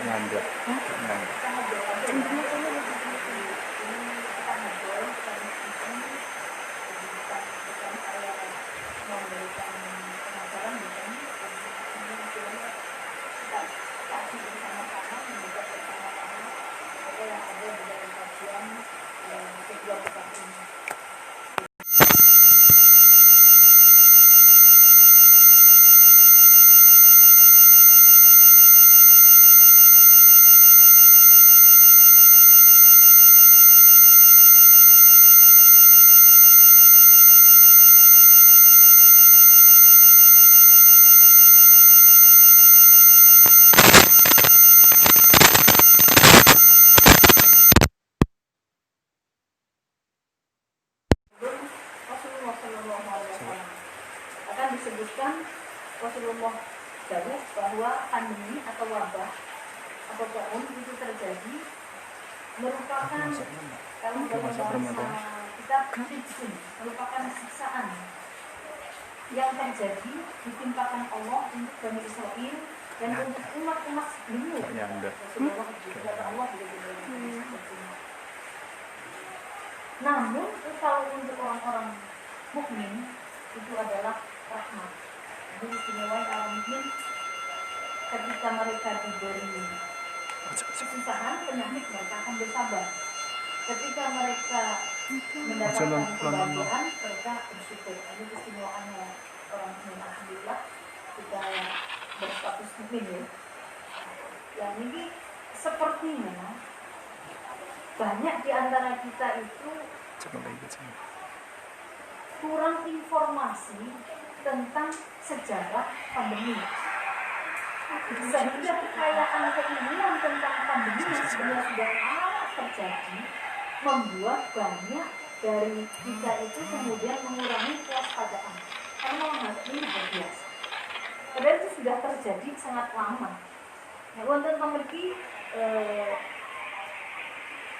Ngandek. Akan disebutkan Rasulullah jawab bahwa pandemi atau wabah atau taun itu terjadi merupakan kalau dalam bahasa kita merupakan siksaan yang terjadi ditimpakan Allah untuk Bani Israel dan untuk umat-umat sebelumnya. Rasulullah juga Allah namun kalau untuk orang-orang mukmin itu adalah rahmat. Jadi istimewa orang mukmin ketika mereka diberi kesusahan, penyakit, mereka akan bersabar. Ketika mereka mendapatkan kebahagiaan, mereka bersyukur. Ini istimewaannya orang mukmin. Alhamdulillah kita berstatus mukmin ya. Yang ini sepertinya banyak di antara kita itu kurang informasi tentang sejarah pandemi. Sehingga kekayaan keilmuan tentang pandemi yang sebenarnya sudah lama terjadi membuat banyak dari kita itu kemudian mengurangi kewaspadaan karena menganggap ini biasa. Padahal itu sudah terjadi sangat lama. Nah, untuk memiliki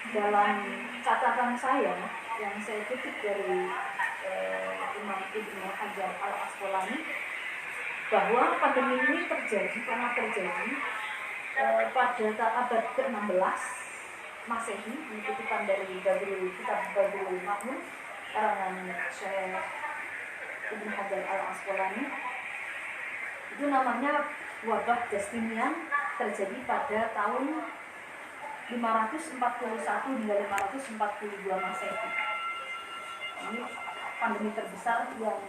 dalam catatan saya yang saya kutip dari Imam Ibnu Hajar Al-Asqalani bahwa pandemi ini pernah terjadi pada abad ke-16 Masehi, dikutipkan dari kitab Badrul Ma'mun karangan Syekh Ibnu Hajar Al-Asqalani. Itu namanya wabah Justinian, terjadi pada tahun 541 hingga 542 Masehi. Ini pandemi terbesar yang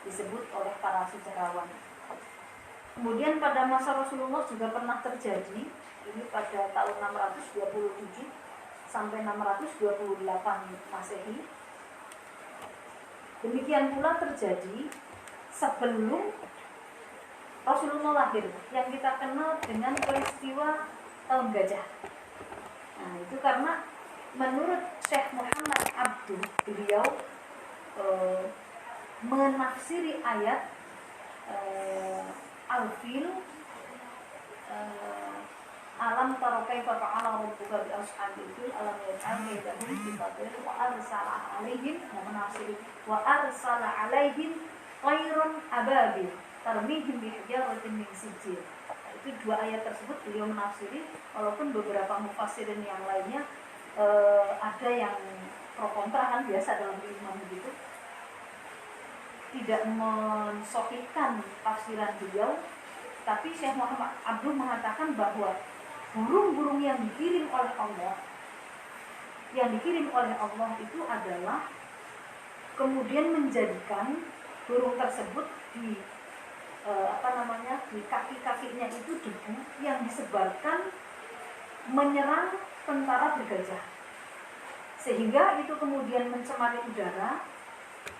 disebut oleh para sejarawan. Kemudian pada masa Rasulullah juga pernah terjadi, ini pada tahun 627 sampai 628 Masehi. Demikian pula terjadi sebelum Rasulullah lahir, yang kita kenal dengan peristiwa tahun gajah. Nah, itu karena menurut Syekh Muhammad Abduh, beliau menafsiri ayat Al-Fil, alam tara kaifa fa'ala rabbuka bi ashabil fil alam yaj'al kaydahum fi tadlil wa arsala alaihim, menafsiri wa arsala alaihim tayran ababil tarmihim bi hijaratin min sijil. Itu dua ayat tersebut beliau menafsiri, walaupun beberapa mufassirin yang lainnya ada yang pro kontra, kan biasa dalam ilmu begitu, tidak mensahihkan tafsiran beliau. Tapi Syekh Muhammad Abduh mengatakan bahwa burung-burung yang dikirim oleh Allah itu adalah kemudian menjadikan burung tersebut di di kaki-kakinya itu debu yang disebarkan menyerang tentara bergajah, sehingga itu kemudian mencemari udara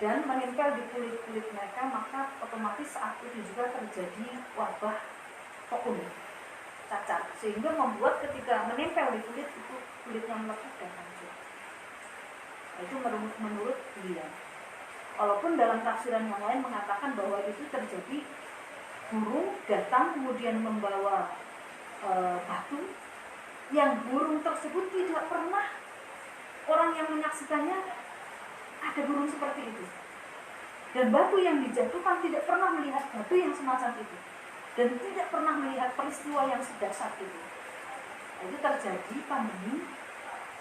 dan menempel di kulit-kulit mereka, maka otomatis saat itu juga terjadi wabah kokun, cacar, sehingga membuat ketika menempel di kulit itu kulitnya melepuh dan hancur. Itu menurut beliau. Walaupun dalam tafsiran yang lain mengatakan bahwa itu terjadi burung datang kemudian membawa batu, yang burung tersebut tidak pernah orang yang menyaksikannya ada burung seperti itu, dan batu yang dijatuhkan tidak pernah melihat batu yang semacam itu, dan tidak pernah melihat peristiwa yang sedahsyat itu. Itu terjadi pandemi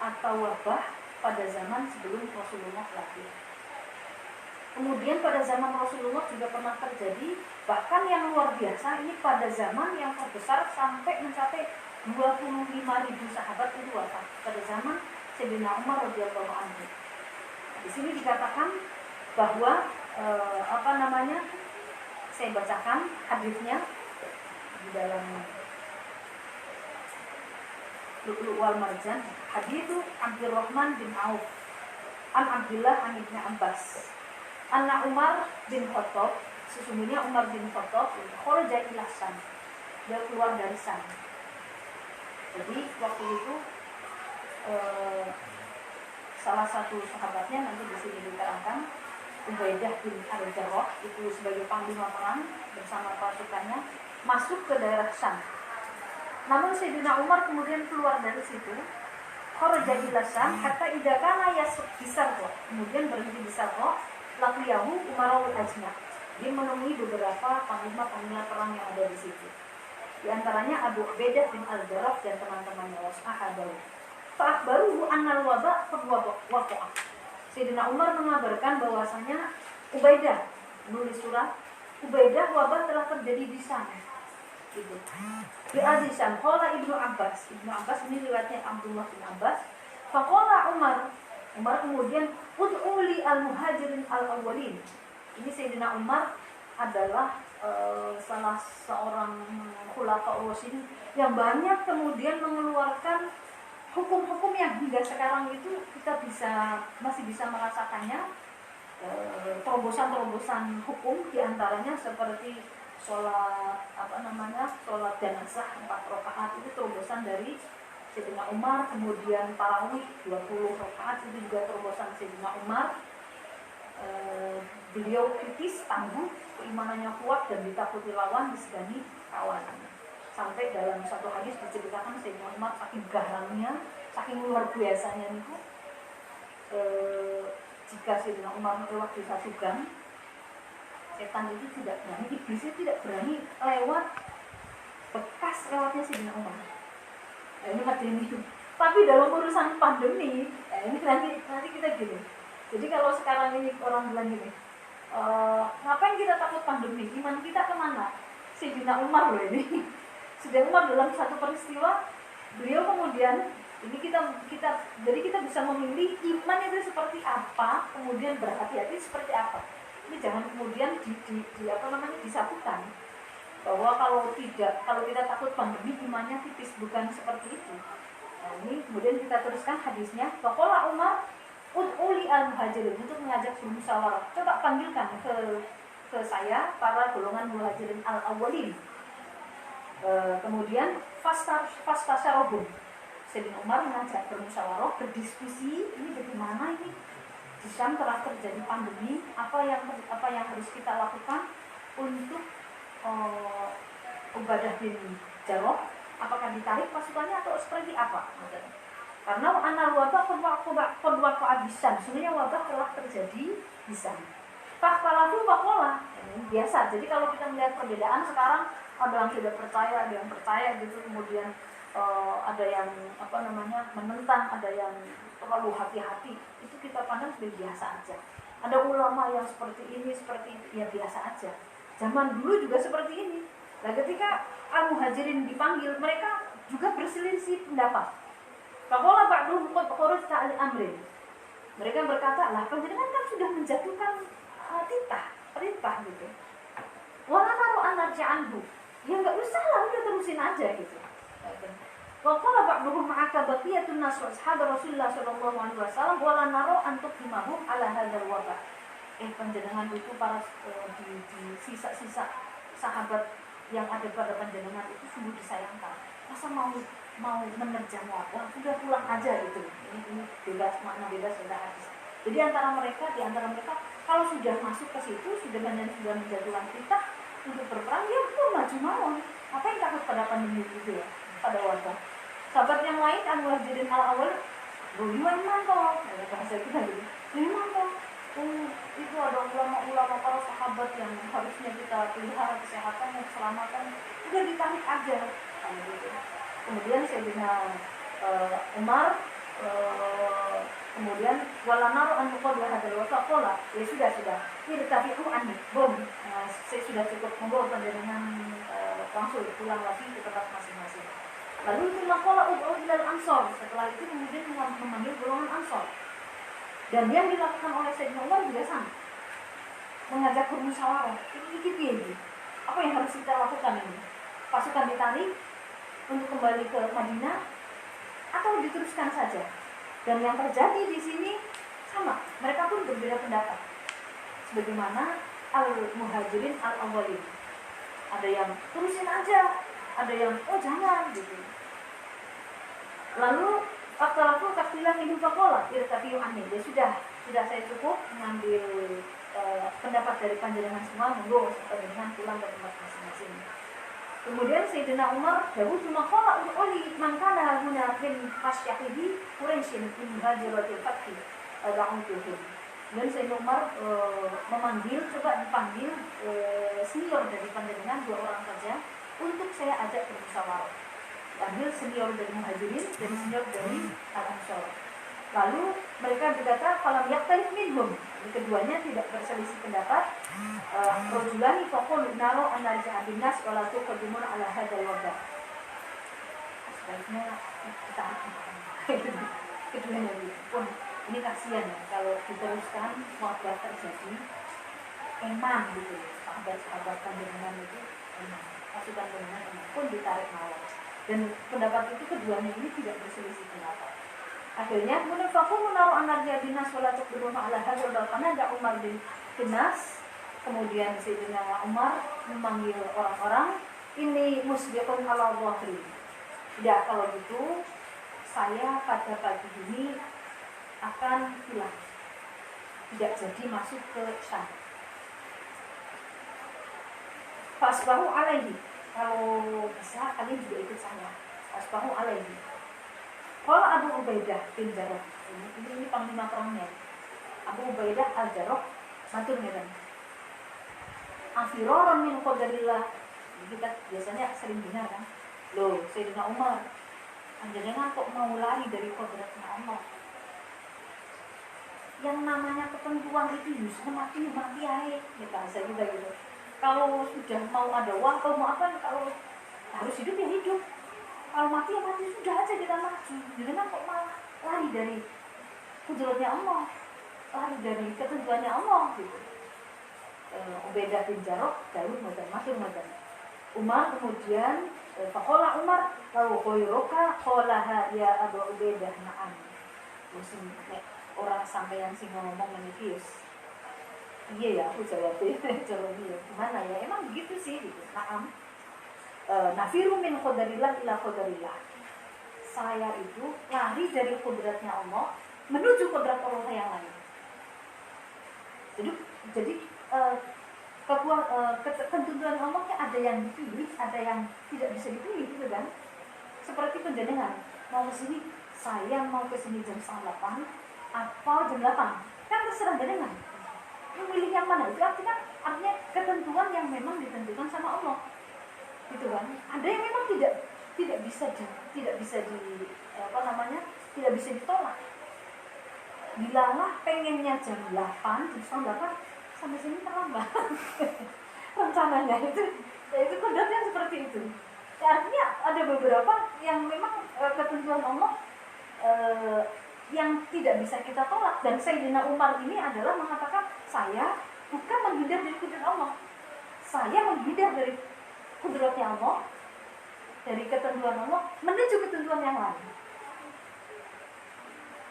atau wabah pada zaman sebelum Rasulullah lahir. Kemudian pada zaman Rasulullah juga pernah terjadi, bahkan yang luar biasa ini pada zaman yang terbesar sampai mencapai 25.000 sahabat itu wafat pada zaman Sayyidina Umar radhiyallahu anhu. Di sini dikatakan bahwa saya bacakan hadisnya di dalam Lu'lu' wal Marjan. Hadis itu Abdurrahman bin Auf an Abdullah an Ibnu Abbas. Anna Umar bin Khattab, sesungguhnya Umar bin Khattab kharaja ila Syam, dia keluar dari Syam. Jadi waktu itu salah satu sahabatnya nanti di sini diterangkan, Ubaidah bin Al-Jarrah itu sebagai panglima perang bersama pasukannya masuk ke daerah Syam. Namun Sayyidina Umar kemudian keluar dari situ, kharaja ila Syam hatta idza kana yasuk bisarqa, kemudian berhenti di Sarqa. Laqiyahu Umarul Ajma. Dia menemui beberapa panglima perang yang ada di situ. Di antaranya Abu Ubaidah bin Al-Jarrah dan teman-temannya wasahadahu. Fa'akhbaruhu annal waba qad waqa'a. Sayyidina Umar mengabarkan bahwasanya Ubaidah menulis surat, Ubaidah wabah telah terjadi di sana. Gitu. Di Azizan qala Ibnu Abbas. Ibnu Abbas ini riwayatnya Abdullah bin Abbas. Faqala Umar kemudian ud'uli al-muhajirin al-awwalin. Ini Sayyidina Umar adalah salah seorang khulafaur rasyidin yang banyak kemudian mengeluarkan hukum-hukum yang hingga sekarang itu kita masih bisa merasakannya, terobosan-terobosan hukum, diantaranya seperti sholat jenazah 4 rakaat itu terobosan dari Sayyidina Umar. Kemudian tarawih 20 rakaat itu juga terobosan Sayyidina Umar. Beliau kritis, tangguh, keimanannya kuat dan ditakuti lawan, disegani kawan. Sampai dalam satu hadis diceritakan Sayyidina Umar saking garangnya, saking luar biasanya itu, jika Sayyidina Umar lewat di satu gang, setan itu tidak berani, iblis itu tidak berani lewat bekas lewatnya Sayyidina Umar. Ini materi itu. Tapi dalam urusan pandemi, ini nanti kita gini. Jadi kalau sekarang ini orang bilang gini, ngapain kita takut pandemi? Iman kita kemana? Sayyidina Umar loh ini. Sayyidina Umar dalam satu peristiwa, beliau kemudian ini jadi kita bisa memilih iman itu seperti apa, kemudian berhati-hati seperti apa. Ini jangan kemudian disatukan. Bahwa kalau kita takut pandemi imannya tipis, bukan seperti itu. Nah, ini kemudian kita teruskan hadisnya. Faqala Umar ud'uli al-muhajirin, untuk mengajak bermusyawarah. Coba panggilkan ke saya para golongan muhajirin al-awwalin. Kemudian fastasharobun. Sayyidina Umar mengajak bermusyawarah, berdiskusi, ini bagaimana ini di Syam telah terjadi pandemi, apa yang harus kita lakukan untuk Ubadah bin Jarrah, apakah ditarik pasukannya atau seperti apa? Karena anal wabah qad bisan, sebenarnya wabah telah terjadi di sana. Faktalahu faqala, biasa. Jadi kalau kita melihat perbedaan sekarang, ada yang tidak percaya, ada yang percaya gitu, kemudian ada yang menentang, ada yang terlalu hati-hati. Itu kita pandang sebagai biasa aja. Ada ulama yang seperti ini, seperti itu, ya biasa aja. Zaman dulu juga seperti ini. Nah, ketika al-muhajirin dipanggil, mereka juga berselisih pendapat. Faqala ba'duhum qad kharajta al-amrin. Mereka berkata, lah panjenengan kan sudah menjatuhkan perintah gitu. Wala naru an narja'anhu. Ya enggak usah lah, udah terusin aja gitu. Waqala ba'duhum ma'aka baqiyatun nas wa ashab Rasulullah sallallahu alaihi wasallam wala naru an tuqimahum ala hadzal wabah. Panjenengan itu para di sisa-sisa sahabat yang ada pada panjenengan itu sungguh disayangkan. Masa mau menerjang wabah, udah pulang aja gitu. Ini bebas, makna bebas sudah habis. Jadi di antara mereka kalau sudah masuk ke situ, sudah menjatuhkan perintah untuk berperang, ya pun maju mawon. Apa yang takut pada pandemi itu ya, pada wabah? Sahabat yang lain, al-muhajirin al-awwal, iman toh, bahasa kita gitu. Iman toh. Itu ada ulama-ulama para sahabat yang harusnya kita pelihara kesehatannya, keselamatan, udah ditarik aja gitu. Kemudian Sayyidina Umar kemudian walanaru an tuqadwa hadal wa faqala, ya sudah irtafi'u anni saya sudah cukup membawa panjenengan langsung pulang lagi ke tempat masing-masing. Lalu itu maqala ud'u ilal ansor, setelah itu kemudian memanggil golongan ansor. Dan yang dilakukan oleh Sayyidina Umar juga sama, mengajak bermusyawarah. Ini apa yang harus kita lakukan ini? Pasukan ditarik untuk kembali ke Madinah atau diteruskan saja? Dan yang terjadi di sini sama, mereka pun berbeda pendapat. Sebagaimana al-muhajirin al-awwalin. Ada yang terusin aja, ada yang oh jangan gitu. Lalu Aktalafu takdilan hidup fakola, irtafiu anni. Ya sudah saya cukup mengambil pendapat dari panjenengan semua, monggo panjenengan pulang ke tempat masing-masing. Kemudian Sayyidina Umar dawuh cuma qala uli man kana huna min fasyahihi Quraisyin min hajiratil fathi da'utuhum. Dan Sayyidina Umar dipanggil senior dari panjenengan 2 orang saja untuk saya ajak bermusyawarah. Ambil senior dari Muhajirin dan senior dari Al-Ansor. Lalu mereka berkata falam yaktalif minhum, keduanya tidak berselisih pendapat. Rajulani faqulu naro anarja abinas wala tuqaddimun ala hadzal wada. Sebaiknya kita keduanya pun ini kasihan ya kalau diteruskan wabah terjadi emang gitu. Sahabat panjenengan itu emang pasukan panjenengan pun ditarik malam. Dan pendapat itu keduanya ini tidak berselisih pendapat. Akhirnya munafaku menaruh anarja binas wala tuqaddimun ala hadzal wada, karena ada Umar bin Binas. Kemudian Sayyidina Umar memanggil orang-orang, ini musbiqun ala dhahri. Ya kalau gitu saya pada pagi ini akan pulang, tidak jadi masuk ke Syam. Fasbahu alaihi, kalau bisa kalian juga ikut saya. Fasbahu alaihi. Kalau Abu Ubaidah bin Jarrah, ini panglima perangnya. Abu Ubaidah al-Jarrah matur ngeten. Afiroron min qadarillah. Kita biasanya sering dengar kan. Loh, Sayyidina Umar, panjenengan kok mau lari dari kodratnya Allah? Yang namanya ketentuan itu justru mati aja, ya bahasa kita gitu. Kalau sudah mau ada uang, kalau mau apa, kalau harus hidup ya hidup. Kalau mati ya mati, sudah aja kita maju. Jangan kok malah lari dari kodratnya Allah, lari dari ketentuannya Allah gitu. Ubaidah bin Jarrah Daud masuk madan. Umar kemudian faqala Umar lalu khairuka qalaha ya Abu Ubaidah na'am. Musim orang sampai yang sing ngomong meniki iya ya aku jawab dia gimana ya emang begitu sih gitu. Na'am. Nafiru min qadarillah ila qadarillah. Saya itu lari dari kodratnya Allah menuju kodrat Allah yang lain. Jadi ketentuan Allah ada yang dipilih, ada yang tidak bisa dipilih gitu kan. Seperti penjenengan mau ke sini, saya mau ke sini jam 8 atau jam 8 kan terserah jenengan. Memilih yang mana itu artinya ketentuan yang memang ditentukan sama Allah. Gitu kan. Ada yang memang tidak bisa ditolak. Bilalah pengennya jam 8, jam 8 sampai sini terlambat. Rencananya itu kodratnya seperti itu. Ya, artinya ada beberapa yang memang ketentuan Allah yang tidak bisa kita tolak. Dan Sayyidina Umar ini adalah mengatakan saya bukan menghindar dari kudrat Allah, saya menghindar dari kudratnya Allah, dari ketentuan Allah menuju ketentuan yang lain.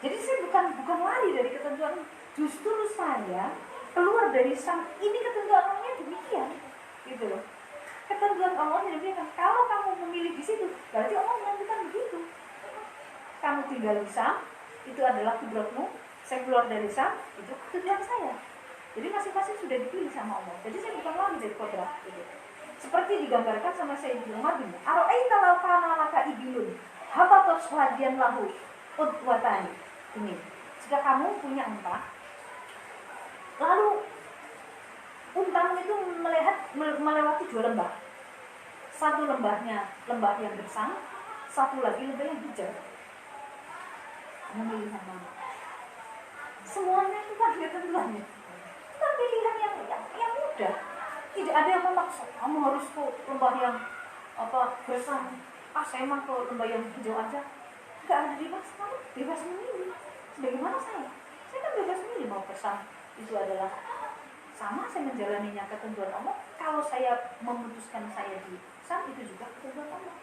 Jadi saya bukan lari dari ketentuan, justru saya keluar dari Syam. Ini ketentuan Allahnya demikian, gitu loh. Ketentuan Allahnya demikian. Kalau kamu memilih di situ, berarti Allah menentukan begitu. Kamu tinggal di Syam, itu adalah kudratmu. Saya keluar dari Syam, itu ketentuan saya. Jadi masing-masing sudah dipilih sama Allah. Jadi saya bukan lari dari kodrat, gitu. Seperti digambarkan sama Sayyidina Umar bin Aro'aita law kana laka ibilun habatus hadiyan lahu udwatani. Ini, jika kamu punya unta, lalu untamu itu melewati 2 lembah. Satu lembahnya lembah yang gersang, satu lagi lebih yang hijau. Memilih yang mana? Semuanya itu kan ketentuannya. Itu pilihan yang mudah. Tidak ada yang memaksa. Kamu harus ke lembah yang bersama. Saya mah ke lembah yang hijau aja. Enggak ada dibahas. Kamu bebas memilih. Sebagaimana saya kan bebas memilih mau bersama. Itu adalah sama saya menjalaninya ketentuan Allah. Kalau saya memutuskan saya di sana, itu juga ketentuan Allah.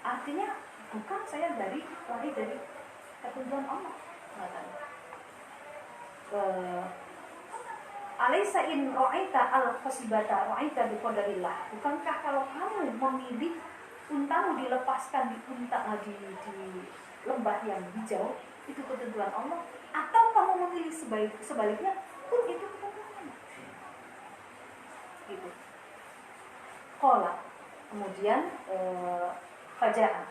Artinya bukan saya lari dari ketentuan Allah. Alaysa in ra'aita al-khasibata ra'aita biqadarillah. Bukankah kalau kamu memilih untamu dilepaskan di lembah yang hijau, itu ketentuan Allah, atau kamu memilih sebaliknya pun itu ketentuan Allah. Gitu. Qala, kemudian Faja'a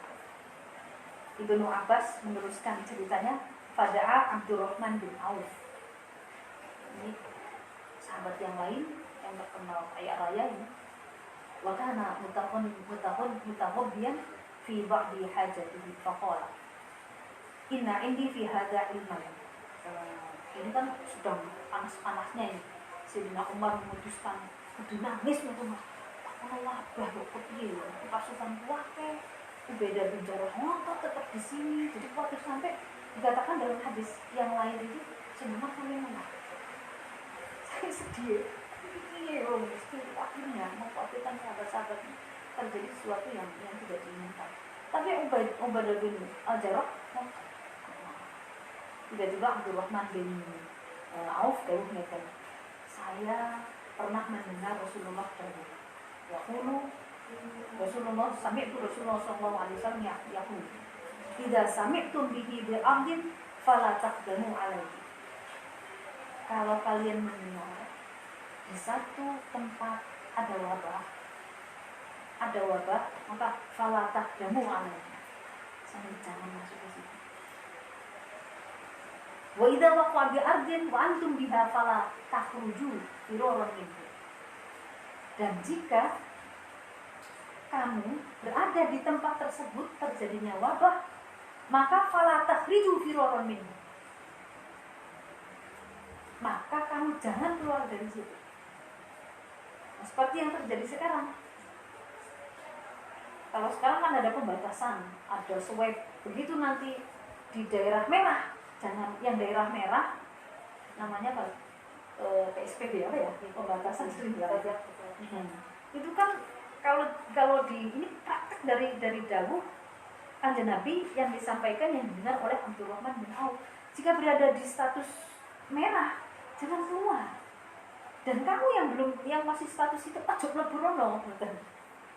Ibnu Abbas meneruskan ceritanya. Faja'a Abdurrahman bin Auf. Ini sahabat yang lain yang terkenal kaya raya ini. Wa kana mutahabbiyan fi ba'di hajatihi faqala inna indi fi hadza ilman. Ini kan sedang panas-panasnya ini. Sayyidina Umar memutuskan kudu nangis metu mah. Allah bah kok piye pasukan kuwake. Beda bin Jarrah ngotot tetap di sini. Jadi waktu sampai dikatakan dalam hadis yang lain itu semua kami menang. Saya sedih. Iya, mesti akhirnya mengkhawatirkan sahabat-sahabat terjadi sesuatu yang tidak diinginkan. Tapi Ubadah bin Al-Jarrah tiba-tiba Abdurrahman bin Auf mengatakan, saya pernah mendengar Rasulullah berkata, Rasulullah sallallahu alaihi wasallam yaqul, "Idza sami'tum bihi bi'ardin fala taqdamu alaihi." Kalau kalian mendengar di satu tempat ada wabah, maka fala taqdamu alaihi. Jangan masuk ke situ. Wa idza waqa'a bi'ardin wa antum biha fala takhruju firaran minhu. Dan jika kamu berada di tempat tersebut terjadinya wabah, maka fala takhriju firaran minhu. Maka kamu jangan keluar dari situ. Nah, seperti yang terjadi sekarang. Kalau sekarang kan ada pembatasan, ada swab. Begitu nanti di daerah merah, jangan yang daerah merah namanya apa? PSBB apa ya? Pembatasan pajak. Itu kan kalau di ini praktek dari dahulu Kanjeng Nabi yang disampaikan yang didengar oleh Abdurrahman bin Auf. Jika berada di status merah, jangan keluar. Dan kamu yang masih status itu aja mlebu rono.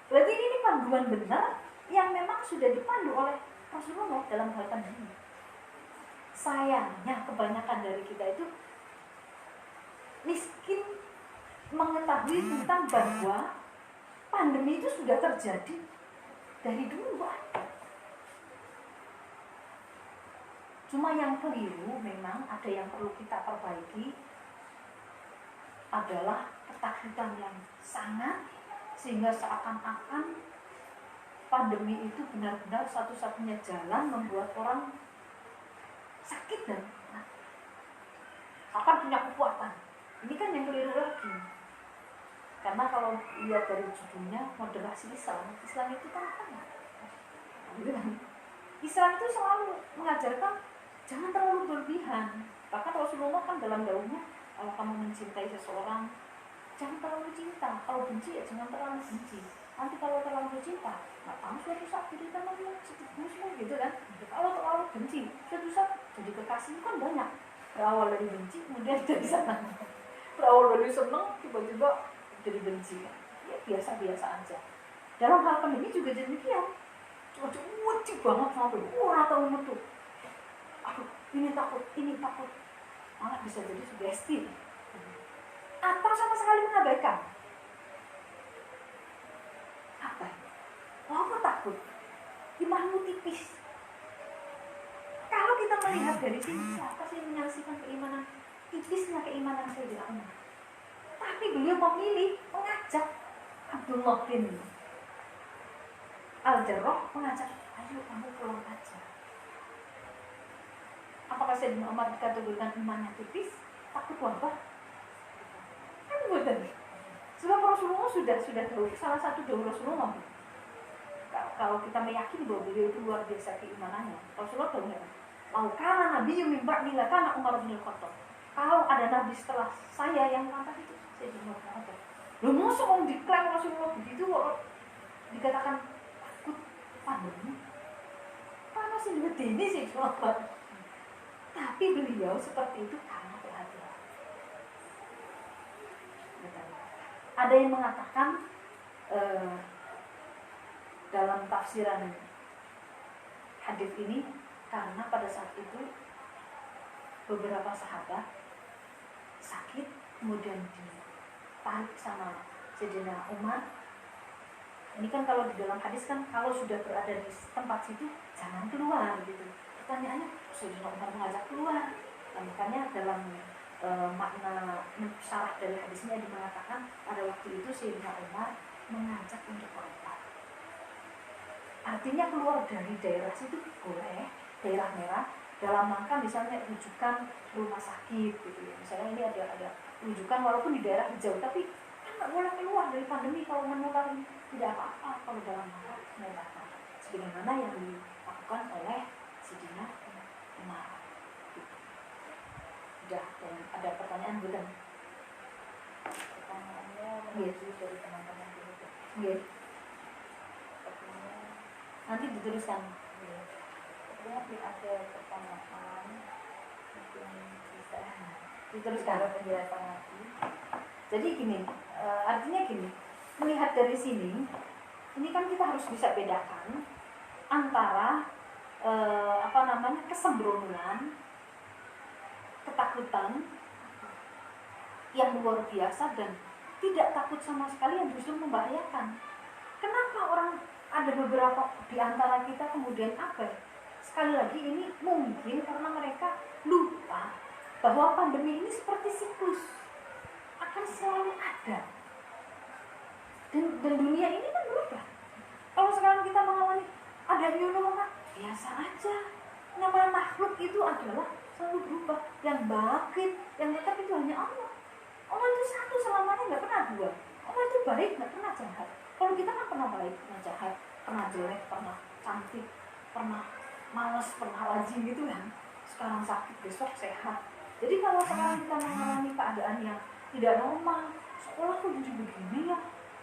Berarti ini panduan benar yang memang sudah dipandu oleh Rasulullah dalam hal pandemi. Sayangnya kebanyakan dari kita itu miskin mengetahui tentang bahwa pandemi itu sudah terjadi dari dulu. Cuma yang keliru memang ada yang perlu kita perbaiki adalah ketakutan yang sangat, sehingga seakan-akan pandemi itu benar-benar satu-satunya jalan membuat orang sakit dan akan punya kekuatan. Ini kan yang keliru lagi. Karena kalau lihat dari judulnya moderasi Islam itu kan Islam itu selalu mengajarkan jangan terlalu berlebihan. Bahkan Rasulullah kan dalam dakwahnya, kalau kamu mencintai seseorang, jangan terlalu cinta. Kalau benci ya jangan terlalu benci. Nanti kalau terlalu cinta, kamu suatu saat jadi teman muslim gitu kan. Kalau terlalu benci, suatu saat jadi kekasih kan banyak. Berawal dari benci, kemudian jadi senang. Berawal dari senang, tiba-tiba jadi benci. Ya biasa-biasa aja. Dalam hal pandemi juga demikian. Wajib banget sampai atau metu. Aduh, ini takut. Malah bisa jadi sugesti. Atau sama sekali mengabaikan. Apa? Apa takut? Imanmu tipis. Kalau kita melihat dari sini, siapa sih menyaksikan keimanan? Tipisnya keimanan Sayyidina Umar. Tapi beliau memilih mengajak Abdullah bin Al-Jarrah, mengajak ayo kamu pulang aja. Apakah Sayyidina Umar dikategorikan imannya tipis, takut wabah? Kan bukan. Sebab Rasulullah sudah tahu, salah satu dawuh Rasulullah. Kalau kita meyakini bahwa beliau itu luar biasa keimanannya, Rasulullah tahu nggak? Lau kana nabiyyu min ba'di lakana Umar bin Khattab. Kalau ada nabi setelah saya yang lantas itu Sayyidina Umar. Lu musuh orang diklaim Rasulullah begitu kok dikatakan takut pandemi. Panas sih ini sih Umar. Tapi beliau seperti itu karena perhatian. Ada yang mengatakan dalam tafsiran hadis ini karena pada saat itu beberapa sahabat sakit kemudian ditarik sama Sayyidina Umar. Ini kan kalau di dalam hadis kan kalau sudah berada di tempat situ jangan keluar gitu. Pertanyaannya Sayyidina Umar mengajak keluar. Makanya dalam makna syarah dari hadisnya mengatakan pada waktu itu Sayyidina Umar mengajak untuk keluar. Artinya keluar dari daerah situ boleh, daerah merah, dalam rangka misalnya rujukan rumah sakit gitu ya. Misalnya ini ada rujukan walaupun di daerah hijau, tapi kan nggak boleh keluar dari pandemi kalau menular, tidak apa-apa kalau dalam rangka merah. Sebagaimana yang dilakukan oleh Sayyidina Umar. Sudah, ada pertanyaan belum? Pertanyaannya menuju dari teman-teman dulu. Iya. Nanti dituliskan. Sebenarnya ada pertanyaan mungkin bisa dituliskan penjelasan lagi. Jadi gini, artinya gini, melihat dari sini, ini kan kita harus bisa bedakan antara kesembronoan, ketakutan yang luar biasa dan tidak takut sama sekali yang justru membahayakan. Kenapa orang ada beberapa di antara kita kemudian abai? Sekali lagi ini mungkin karena mereka lupa bahwa pandemi ini seperti siklus, akan selalu ada. Dan dunia ini kan berubah. Kalau sekarang kita mengalami ada new normal, biasa aja. Namanya makhluk itu adalah selalu berubah. Yang bangkit, yang tetap itu hanya Allah. Allah itu satu, selamanya nggak pernah dua. Allah itu baik, nggak pernah jahat. Kalau kita kan pernah baik, pernah jahat, pernah jelek, pernah cantik, pernah malas, pernah rajin gitu kan. Sekarang sakit, besok sehat. Jadi kalau sekarang kita mengalami keadaan yang tidak normal, sekolah kok jadi begini ya,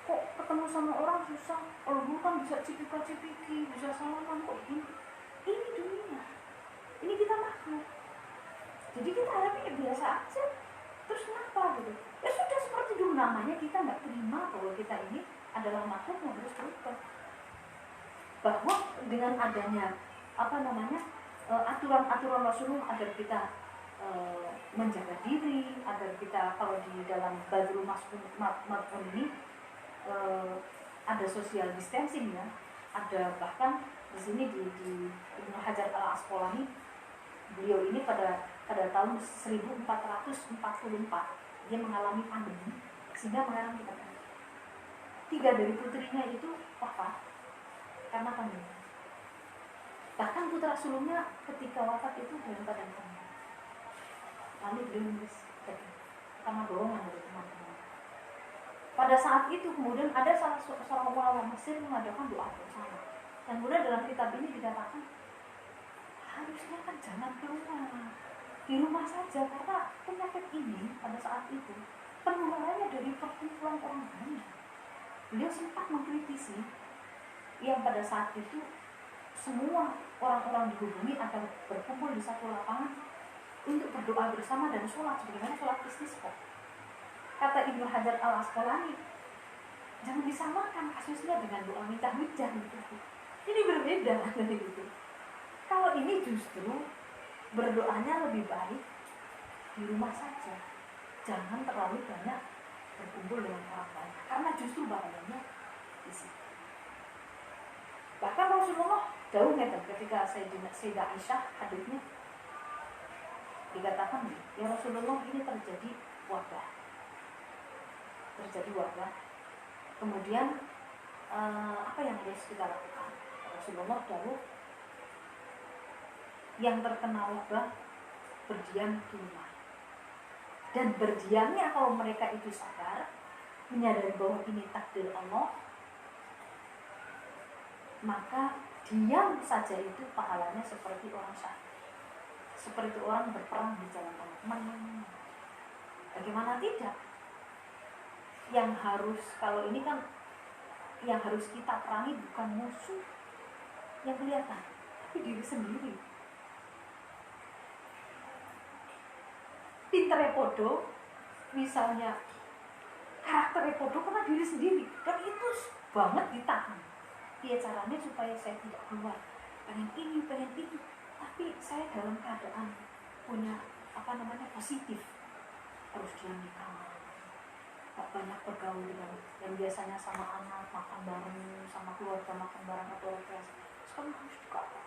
kok ketemu sama orang susah, kalau dulu kan bisa cipika-cipiki, bisa salaman, kok gini. Ini dunia, ini kita makhluk. Jadi kita harapnya biasa aja. Terus kenapa gitu? Ya sudah seperti dulu, namanya kita nggak terima bahwa kita ini adalah makhluk yang harus berubah. Bahwa dengan adanya aturan-aturan Rasulullah agar kita menjaga diri, agar kita kalau di dalam Badrul Ma'un ini ada social distancing ya, ada bahkan di sini di Ibnu Hajar Al-Asqalani, beliau ini pada tahun 1444 dia mengalami pandemi sehingga mengalami kita 3 dari putrinya itu wafat karena pandemi. Bahkan putra sulungnya ketika wafat itu dalam keadaan koma. Lalu beliau menulis karena dorongan dari teman-teman. Pada saat itu kemudian ada salah seorang ulama Mesir mengadakan doa bersama. Dan kemudian dalam kitab ini dikatakan harusnya kan jangan keluar, di rumah saja, karena penyakit ini pada saat itu penularannya dari perkumpulan orang banyak. Beliau sempat mengkritisi yang pada saat itu semua orang-orang dihubungi agar berkumpul di satu lapangan untuk berdoa bersama dan sholat sebagaimana sholat istisqa. Kata Ibnu Hajar Al-Asqalani, jangan disamakan kasusnya dengan doa minta hujan gitu. Ini berbeda dari itu. Kalau ini justru berdoanya lebih baik di rumah saja, jangan terlalu banyak berkumpul dengan orang lain, karena justru bahayanya di situ. Bahkan Rasulullah jauh ketika Sayyidah Aisyah hadisnya dikatakan, ya Rasulullah ini terjadi wabah. Kemudian apa yang harus kita lakukan? Rasulullah dahulu yang terkena wabah berdiam di rumah. Dan berdiamnya kalau mereka itu sadar, menyadari bahwa ini takdir Allah, maka diam saja itu pahalanya seperti orang syahid, seperti orang berperang di jalan Allah. Bagaimana tidak? Yang harus, kalau ini kan yang harus kita perangi bukan musuh yang kelihatan, tapi diri sendiri. Pinternya podo, misalnya karakternya podo karena diri sendiri, dan itu banget ditahan. Iya caranya supaya saya tidak keluar, pengen ini, tapi saya dalam keadaan punya positif, harus diam di kamar, gak banyak bergaul dengan yang biasanya sama anak makan bareng, sama keluarga makan bareng atau rekreasi. Sekarang harus di kamar.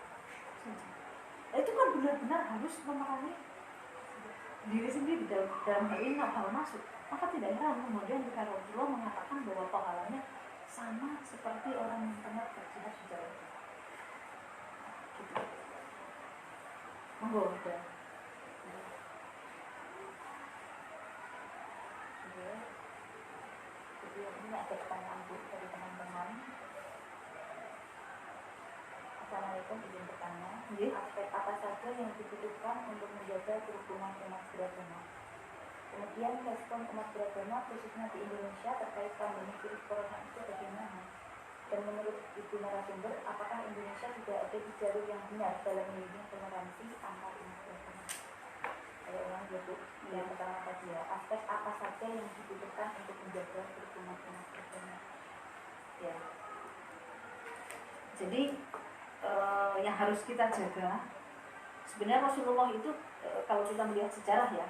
Nah, itu kan benar-benar harus memerangi diri sendiri dalam hal ini hal masuk. Maka tidak heran kemudian jika Rasulullah mengatakan bahwa pahalanya sama seperti orang yang tengah berjihad di jalan Allah. Gitu. Monggo udah. Jadi ini ada pertanyaan Bu dari teman-teman. Assalamualaikum, izin bertanya. Aspek apa saja yang dibutuhkan untuk menjaga kerukunan umat beragama? Kemudian respon umat beragama khususnya di Indonesia terkait pandemi virus corona itu bagaimana? Dan menurut Ibu narasumber, apakah Indonesia sudah ada di jalur yang benar dalam melindungi toleransi antar umat beragama? Saya ulang dulu. Yang pertama tadi ya, aspek apa saja yang dibutuhkan untuk menjaga kerukunan umat beragama? Ya. Jadi yang harus kita jaga, sebenarnya Rasulullah itu kalau kita melihat sejarah ya,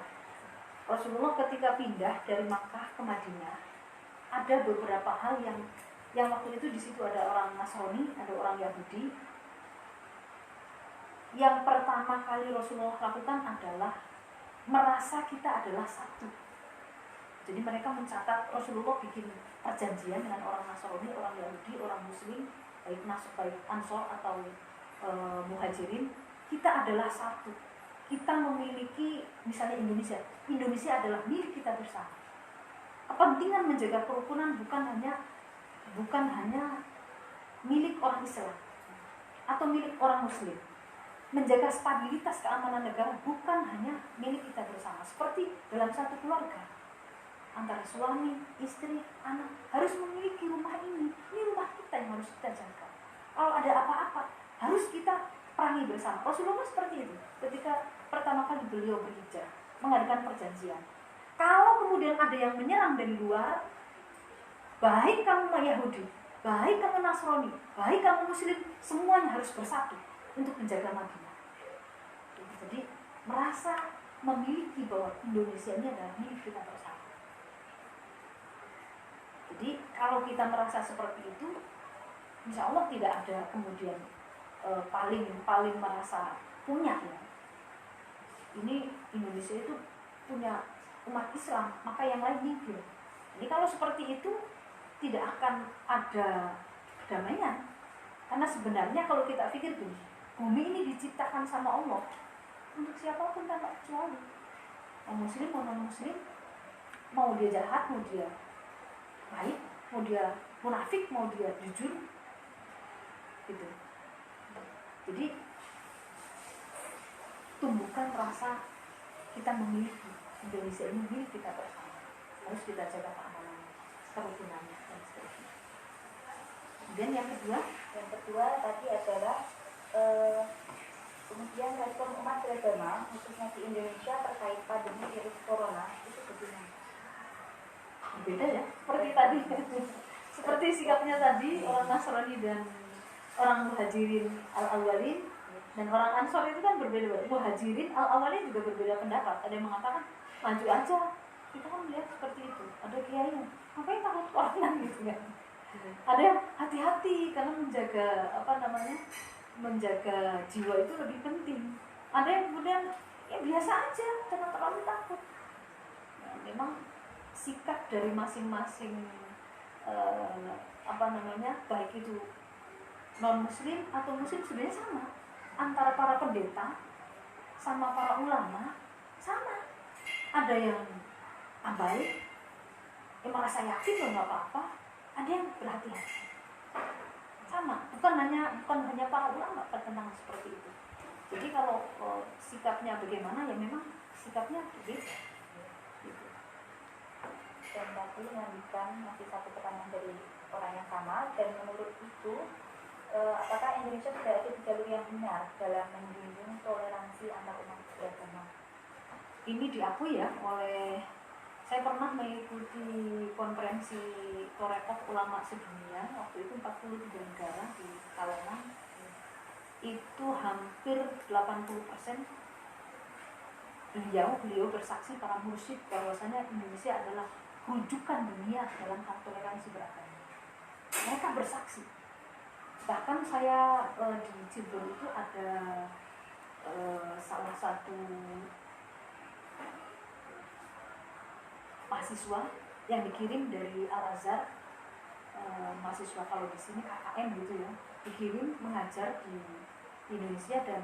Rasulullah ketika pindah dari Makkah ke Madinah, ada beberapa hal yang waktu itu di situ ada orang Nasrani, ada orang Yahudi. Yang pertama kali Rasulullah lakukan adalah merasa kita adalah satu. Jadi mereka mencatat, Rasulullah bikin perjanjian dengan orang Nasrani, orang Yahudi, orang Muslim, baik Ansor atau Muhajirin, kita adalah satu. Kita memiliki, misalnya Indonesia adalah milik kita bersama. Kepentingan menjaga kerukunan bukan hanya milik orang Islam atau milik orang Muslim. Menjaga stabilitas keamanan negara bukan hanya milik kita bersama. Seperti dalam satu keluarga, antara suami, istri, anak harus memiliki rumah ini. Ini rumah kita yang harus kita jaga. Kalau ada apa-apa, harus kita perangi bersama. Rasulullah seperti itu. Ketika pertama kali beliau berhijrah, mengadakan perjanjian. Kalau kemudian ada yang menyerang dari luar, baik kamu Yahudi, baik kamu Nasrani, baik kamu Muslim, semuanya harus bersatu untuk menjaga Madinah. Jadi merasa memiliki bahwa Indonesia ini adalah milik kita bersama. Jadi kalau kita merasa seperti itu, insya Allah tidak ada kemudian paling merasa punya ya. Ini Indonesia itu punya umat Islam, maka yang lain nyingkir. Jadi kalau seperti itu tidak akan ada kedamaian. Karena sebenarnya kalau kita pikir begini, bumi ini diciptakan sama Allah untuk siapapun tanpa kecuali. Mau Muslim mau non Muslim, mau dia jahat mau dia baik, mau dia munafik mau dia jujur, gitu. Jadi tumbuhkan rasa kita memiliki Indonesia ini milik kita bersama. Harus kita jaga keamanan, kerukunannya dan seterusnya. Kemudian yang kedua tadi adalah kemudian respon umat beragama khususnya di Indonesia terkait pandemi virus corona itu bagaimana? Beda ya, seperti tadi. Seperti sikapnya tadi orang Nasrani dan orang Muhajirin al-awwalin dan orang Ansor itu kan berbeda-beda. Muhajirin al-awwalin juga berbeda pendapat. Ada yang mengatakan maju aja. Kita kan melihat seperti itu. Ada kiai yang ngapain takut corona gitu kan. Ada yang hati-hati karena menjaga jiwa itu lebih penting. Ada yang kemudian ya biasa aja, jangan terlalu takut. Nah, memang sikap dari masing-masing baik itu non muslim atau muslim sebenarnya sama, antara para pendeta sama para ulama sama. Ada yang abai, yang merasa yakin loh nggak apa-apa, ada yang berhati-hati. Sama, bukan hanya para ulama bertenang seperti itu. Jadi kalau sikapnya bagaimana, ya memang sikapnya berbeda. Gitu. Dan tadi melanjutkan masih satu pertanyaan dari orang yang sama, dan menurut itu apakah Indonesia sudah ada di jalur yang benar dalam menjunjung toleransi antar umat beragama? Ini diakui ya oleh, saya pernah mengikuti konferensi Torekoh Ulama Sedunia, waktu itu 43 negara di Kalongan. Itu hampir 80% beliau bersaksi, para mursyid, bahwasanya Indonesia adalah rujukan dunia dalam hal toleransi beragama. Mereka bersaksi. Bahkan saya di Cirebon itu ada salah satu mahasiswa yang dikirim dari Al-Azhar, mahasiswa kalau di sini KKM gitu ya, dikirim mengajar di Indonesia dan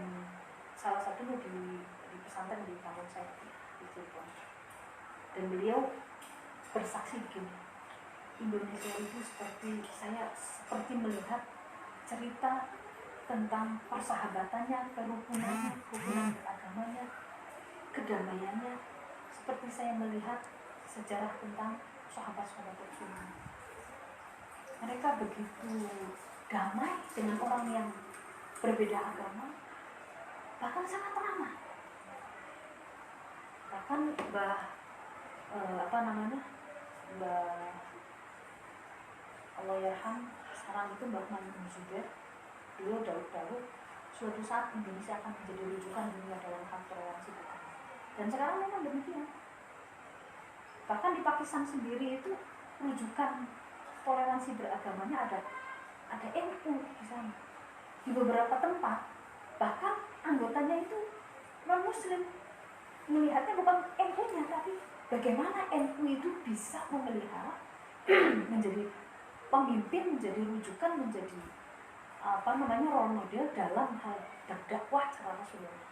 salah satunya di pesantren di kampung saya di Cirebon. Dan beliau bersaksi begini, Indonesia itu seperti melihat cerita tentang persahabatannya, kerukunannya, hubungan beragamanya, kedamaiannya, seperti saya melihat sejarah tentang sahabat-sahabat Rasulullah. Mereka begitu damai dengan orang yang berbeda agama, bahkan sangat ramah. Bahkan Mbah Allahyarham sekarang itu Mbah Mamun Zubair, beliau Daud, suatu saat Indonesia akan menjadi rujukan dunia dalam hal toleransi beragama. Dan sekarang memang demikian. Bahkan di Pakistan sendiri itu rujukan toleransi beragamanya ada NU di sana. Di beberapa tempat bahkan anggotanya itu non muslim. Melihatnya bukan NU-nya, tapi bagaimana NU itu bisa memelihara menjadi pemimpin, menjadi rujukan, menjadi role model dalam hal berdakwah secara Rasulullah.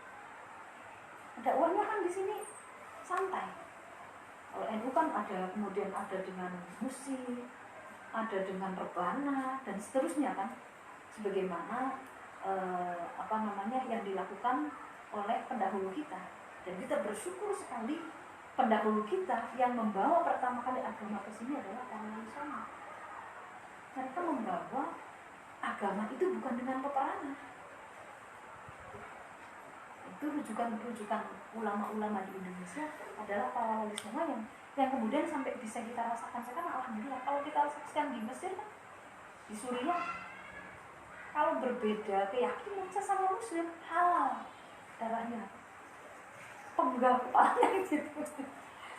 Dakwahnya kan di sini santai. Kalau NU kan kemudian ada dengan musik, ada dengan rebana dan seterusnya kan, sebagaimana yang dilakukan oleh pendahulu kita. Dan kita bersyukur sekali pendahulu kita yang membawa pertama kali agama ke sini adalah orang Islam. Mereka membawa agama itu bukan dengan peperangan. Itu rujukan ulama-ulama di Indonesia adalah para wali songo yang kemudian sampai bisa kita rasakan sekarang. Alhamdulillah, kalau kita saksikan di Mesir kan, di Suriah, kalau berbeda keyakinan sesama muslim halal darahnya, penggal kepalanya gitu.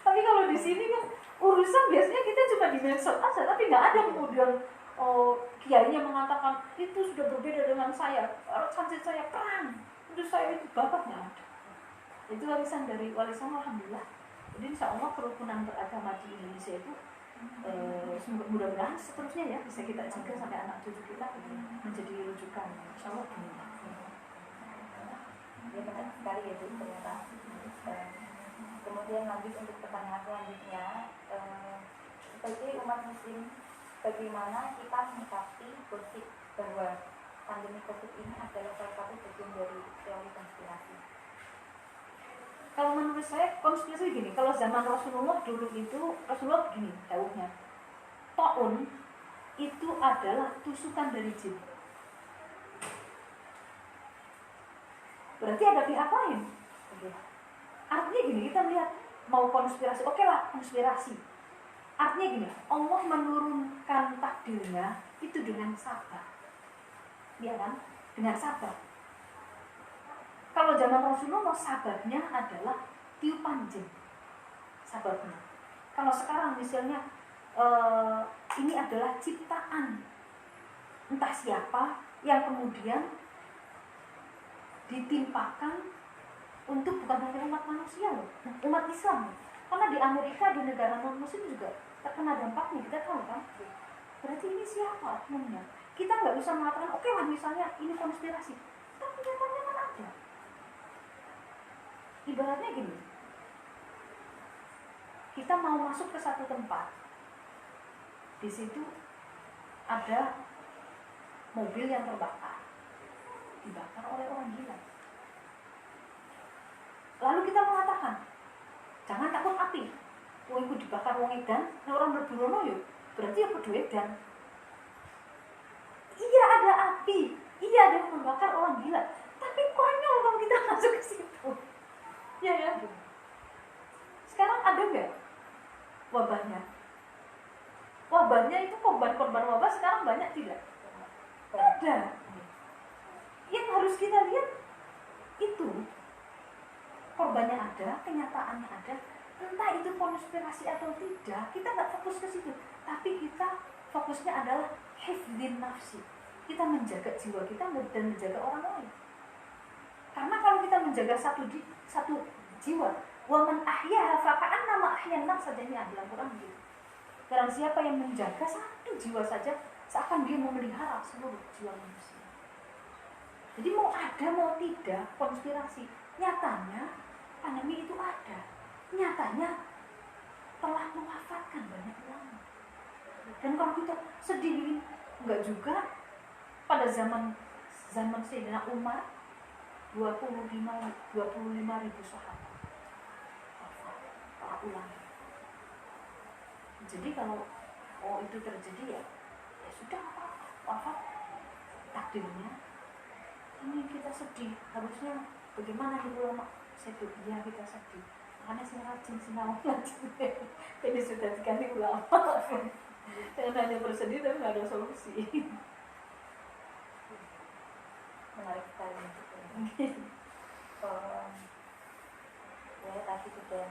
Tapi kalau di sini kan urusan biasanya kita cuma di medsos aja, tapi nggak ada kemudian kiainya mengatakan itu sudah berbeda dengan saya, sanset saya perang, itu saya itu bapaknya ada. Itu warisan dari wali songo, alhamdulillah. Jadi insya Allah kerukunan beragama di Indonesia itu mudah-mudahan seterusnya ya bisa kita jaga sampai anak cucu kita menjadi rujukan. Insya Allah benar. Ya benar sekali ya Bu, ternyata. Kemudian lanjut untuk pertanyaan selanjutnya, sebagai umat muslim, bagaimana kita menyikapi gosip bahwa pandemi COVID ini adalah salah satu bagian dari teori konspirasi? Kalau menurut saya konspirasi gini, kalau zaman Rasulullah dulu itu Rasulullah begini jauhnya, taun itu adalah tusukan dari jin. Berarti ada pihak lain. Artinya gini, kita melihat mau konspirasi, oke lah konspirasi. Artinya gini, Allah menurunkan takdirnya itu dengan sabar, ya kan? Dengan sabar. Kalau zaman Rasulullah sabarnya adalah tiupan jin, sabarnya. Kalau sekarang misalnya ini adalah ciptaan entah siapa yang kemudian ditimpakan untuk bukan hanya umat manusia loh, umat Islam. Karena di Amerika, di negara non muslim juga terkena dampaknya, kita tahu kan. Berarti ini siapa oknumnya? kita nggak bisa mengatakan oke lah misalnya ini konspirasi, tapi nyatanya kan ada. Ibaratnya gini, kita mau masuk ke satu tempat, di situ ada mobil yang dibakar oleh orang gila. Lalu kita mengatakan, jangan takut api. Wong iku dibakar wong edan, nek orang berburono yo, berarti ya kudu edan. Iya ada api, iya ada yang membakar orang gila, tapi konyol kalau kita masuk ke situ. Ya ya. Sekarang ada nggak wabahnya? Wabahnya itu korban-korban wabah sekarang banyak tidak? Ada. Yang harus kita lihat itu korbannya ada, kenyataannya ada. Entah itu konspirasi atau tidak, kita nggak fokus ke situ, tapi kita fokusnya adalah hifdzin nafsi. Kita menjaga jiwa kita dan menjaga orang lain. Karena kalau kita menjaga satu jiwa, wa man ahyaha faka'annama ahyan nas saja ini adalah Quran gitu. Barang siapa yang menjaga satu jiwa saja, seakan dia memelihara seluruh jiwa manusia. Jadi mau ada mau tidak konspirasi, nyatanya pandemi itu ada. Nyatanya telah mewafatkan banyak ulama. Dan kalau kita sedih, enggak juga. Pada zaman Sayyidina Umar 25.000 sahabat wafat, para ulama. Jadi kalau itu terjadi ya sudah wafat, takdirnya. Ini kita sedih, harusnya bagaimana nih ulama? Saya ya kita sedih. Makanya saya rajin sinau ini sudah diganti ulama. Saya hanya bersedih tapi nggak ada solusi. Menarik sekali ya tadi sudah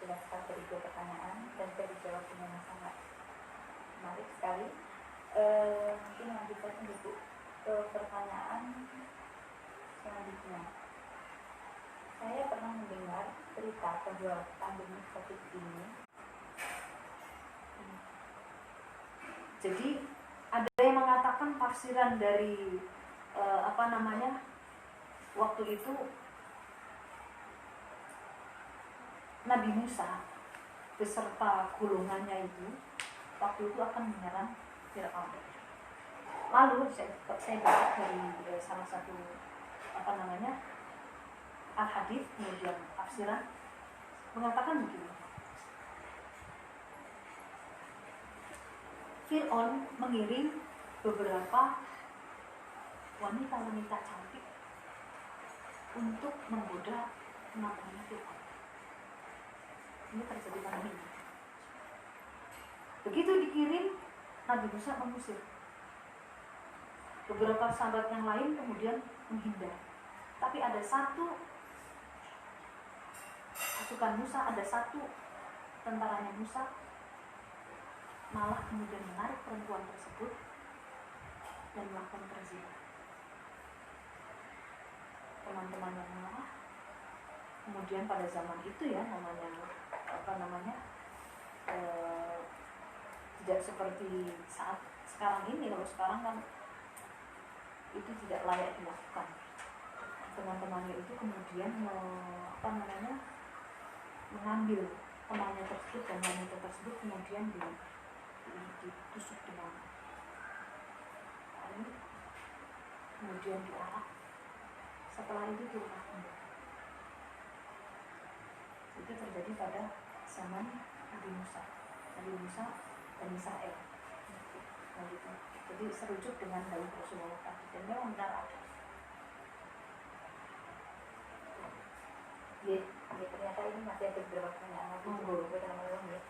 jelaskan dari 2 pertanyaan dan saya dijawab dengan sangat menarik sekali. Mungkin lanjut saja Bu ke pertanyaan selanjutnya. Saya pernah mendengar cerita bahwa pandemi COVID ini, jadi ada yang mengatakan tafsiran dari waktu itu Nabi Musa beserta golongannya itu waktu itu akan menyerang Fir'aun. Lalu saya baca dari salah satu al-hadits, kemudian tafsiran mengatakan begini. Fir'aun mengirim beberapa wanita-wanita cantik untuk menggoda namanya Fir'aun. Ini terjadi pandemi. Begitu dikirim, Nabi Musa mengusir. Beberapa sahabat yang lain kemudian menghindar. Tapi ada satu pasukan Musa, ada satu tentaranya Musa malah kemudian menarik perempuan tersebut dan melakukan perzinahan. Teman-teman yang marah. Kemudian pada zaman itu ya tidak seperti saat sekarang ini. Kalau sekarang kan itu tidak layak dilakukan. Teman-temannya itu kemudian mengambil temannya tersebut dan wanita tersebut kemudian ditusuk dengan air, kemudian diarak. Setelah itu dilepas. Itu terjadi pada zaman Nabi Musa dan Israel. Jadi serujuk dengan dalil Rasulullah tadi, dan memang benar ada. Ya, ternyata ini masih ada beberapa pertanyaan lagi.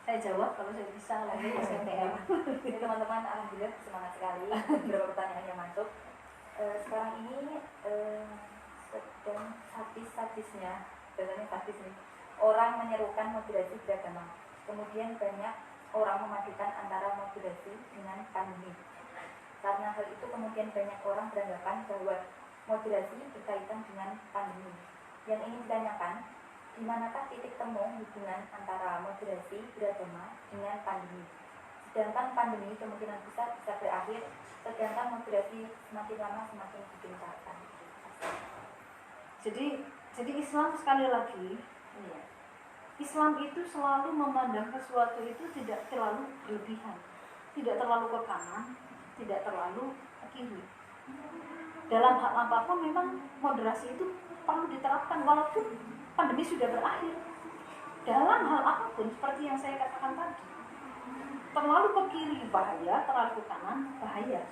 Saya jawab kalau saya bisa, lagi saya TM. Jadi teman-teman, alhamdulillah semangat sekali. Beberapa pertanyaan yang masuk. Sekarang ini sedang habis-habisnya, biasanya habis nih. Orang menyerukan moderasi beragama. Kemudian banyak orang memadukan antara moderasi dengan pandemi. Karena hal itu kemudian banyak orang beranggapan bahwa moderasi berkaitan dengan pandemi. Yang ingin ditanyakan, di manakah titik temu hubungan antara moderasi beragama dengan pandemi? sedangkan pandemi kemungkinan besar bisa berakhir, sedangkan moderasi semakin lama semakin digencarkan. Jadi Islam sekali lagi, Islam itu selalu memandang sesuatu itu tidak terlalu berlebihan, tidak terlalu ke kanan, tidak terlalu ke kiri. Dalam hal apapun memang moderasi itu perlu diterapkan walaupun pandemi sudah berakhir. Dalam hal apapun seperti yang saya katakan tadi, terlalu ke kiri bahaya, terlalu ke kanan bahaya.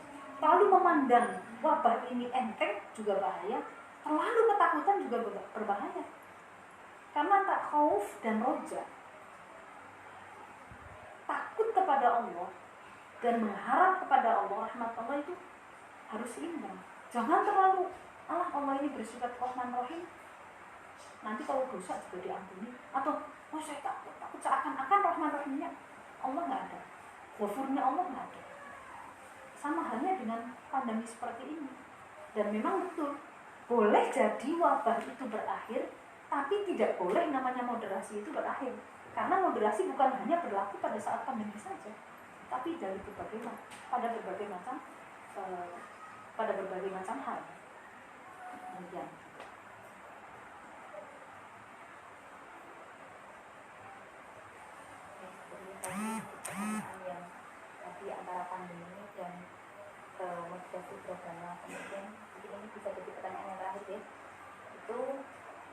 Terlalu memandang wabah ini enteng juga bahaya, terlalu ketakutan juga berbahaya. Karena tak khauf dan roja, takut kepada Allah dan mengharap kepada Allah, rahmat Allah itu harus seimbang. Jangan terlalu Allah ini bersifat Rahman Rahim, nanti kalau dosa juga diampuni, atau saya takut seakan-akan Rahman Rahimnya Allah nggak ada, ghafurnya Allah nggak ada. Sama halnya dengan pandemi seperti ini. Dan memang betul, boleh jadi wabah itu berakhir, tapi tidak boleh namanya moderasi itu berakhir. Karena moderasi bukan hanya berlaku pada saat pandemi saja, tapi dari pada berbagai macam hal. Demikian. Yang tadi antara pandemi dan moderasi beragama, kemudian ini bisa jadi pertanyaan yang terakhir ya, itu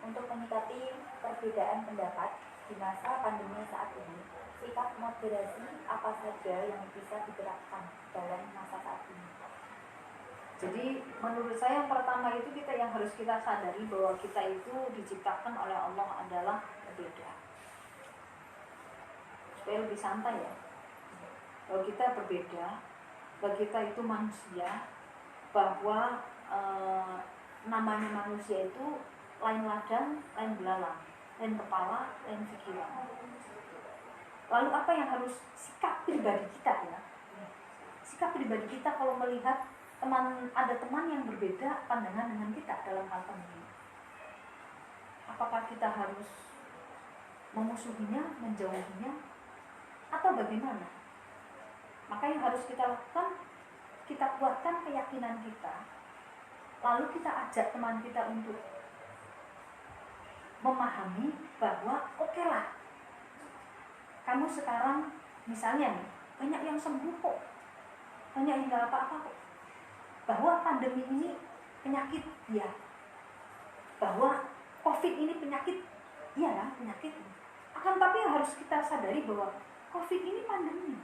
untuk menyikapi perbedaan pendapat di masa pandemi saat ini, sikap moderasi apa saja yang bisa diterapkan dalam masa saat ini? Jadi menurut saya yang pertama itu yang harus kita sadari bahwa kita itu diciptakan oleh Allah adalah berbeda, supaya lebih santai ya. Bahwa kita berbeda, bahwa kita itu manusia, bahwa namanya manusia itu lain ladang, lain belalang, lain kepala, lain pikiran. Lalu apa yang harus sikap pribadi kita ya? Sikap pribadi kita kalau melihat ada teman yang berbeda pandangan dengan kita dalam hal pandemi. Apakah kita harus memusuhinya, menjauhinya, atau bagaimana? Maka yang harus kita lakukan, kita kuatkan keyakinan kita. Lalu kita ajak teman kita untuk memahami bahwa oke lah, kamu sekarang misalnya nih, banyak yang sembuh kok, banyak yang gak apa-apa kok. Bahwa pandemi ini penyakit, ya. Bahwa COVID ini penyakit, iya penyakit. Akan tapi yang harus kita sadari bahwa COVID ini pandemi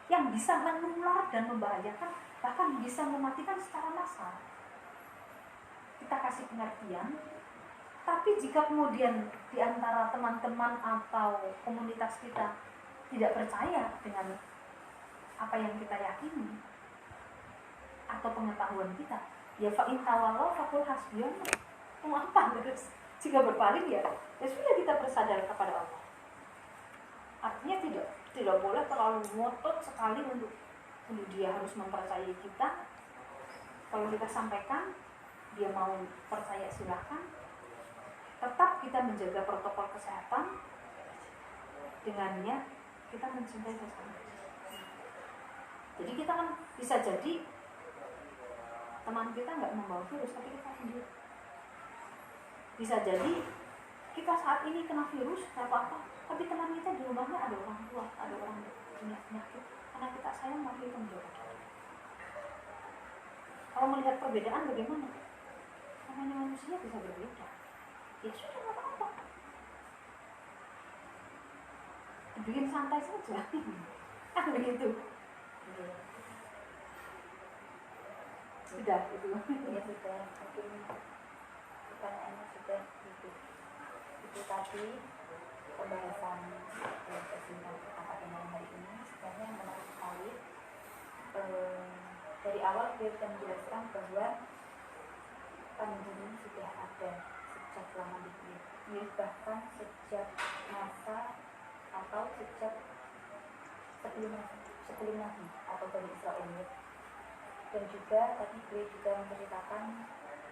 yang bisa menular dan membahayakan, bahkan bisa mematikan secara massal. Kita kasih pengertian, tapi jika kemudian di antara teman-teman atau komunitas kita tidak percaya dengan apa yang kita yakini atau pengetahuan kita, ya fa'in tawallahu faqul hasbiyallah. Mau apa terus? Jika berpaling ya sudah, kita bersadar kepada Allah. Artinya tidak boleh terlalu ngotot sekali untuk dia harus mempercayai kita. Kalau kita sampaikan, dia mau percaya silahkan. Tetap kita menjaga protokol kesehatan, dengannya kita mencintai sesama. Jadi kita kan bisa jadi teman kita nggak membawa virus, tapi kita sendiri. Bisa jadi kita saat ini kena virus, nggak apa-apa, tapi teman kita di rumahnya ada orang tua, ada orang punya penyakit. Karena kita sayang, maka kita menjaga. Kalau melihat perbedaan bagaimana? Namanya manusia bisa berbeda. Ya sudah, nggak apa-apa. Bikin santai saja. Kan begitu. Sudah itu. Ya sudah, mungkin pertanyaannya sudah itu tadi pembahasan kesehatan malam hari ini sebenarnya menarik sekali. Dari awal kita sudah menjelaskan bahwa pandemi sudah ada sejak lama di dunia, bahkan sejak masa atau sejak sebelum Nabi atau Bani Israel. Dan juga tadi gue juga menceritakan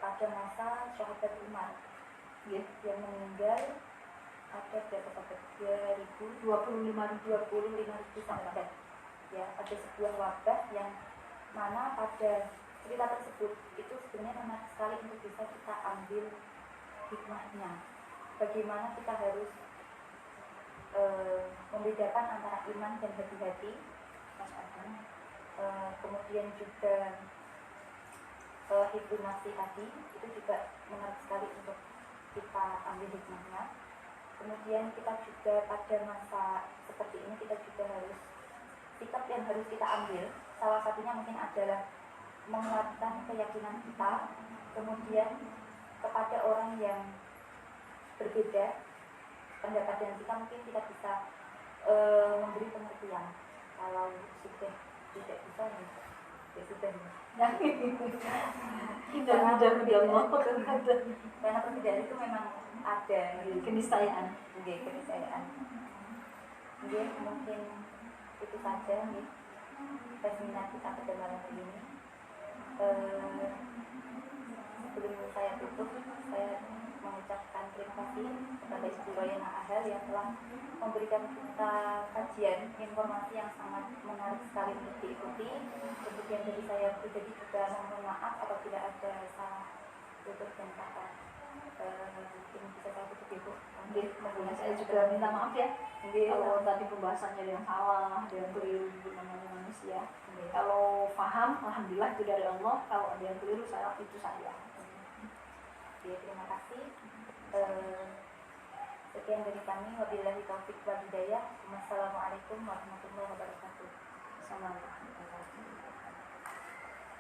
pada masa sahabat Umar yang meninggal ada berapa sahabat? 25.000 sahabat. ya, ada sebuah wabah yang mana pada cerita tersebut itu sebenarnya menarik sekali untuk bisa kita ambil hikmahnya. Bagaimana kita harus membedakan antara iman dan hati-hati, kemudian juga hibdun nafsi tadi itu juga menarik sekali untuk kita ambil hikmahnya. Kemudian kita juga pada masa seperti ini kita juga harus sikap yang harus kita ambil, salah satunya mungkin adalah menguatkan keyakinan kita, kemudian kepada orang yang berbeda pendapat dengan kita mungkin kita bisa memberi pengertian. Kalau sudah tidak bisa ya sudah. Karena perbedaan itu memang ada keniscayaan. Keniscayaan. Mungkin itu saja nih seminar kita pada malam ini. Sebelum saya tutup, saya mengucapkan terima kasih kepada Ibu Royana Ahal yang telah memberikan kita kajian informasi yang sangat menarik sekali untuk diikuti. Kemudian dari saya pribadi juga mohon maaf apabila ada salah tutur dan kata. Mungkin bisa saya tutup Ibu. Saya juga minta maaf ya kalau tadi pembahasannya ada yang salah, ada yang keliru namanya manusia. Kalau paham, alhamdulillah itu dari Allah. Kalau ada yang keliru, itu saya. Terima kasih. Sekian dari kami. Wabillahi taufiq wal hidayah. Wassalamualaikum warahmatullahi wabarakatuh. Assalamualaikum.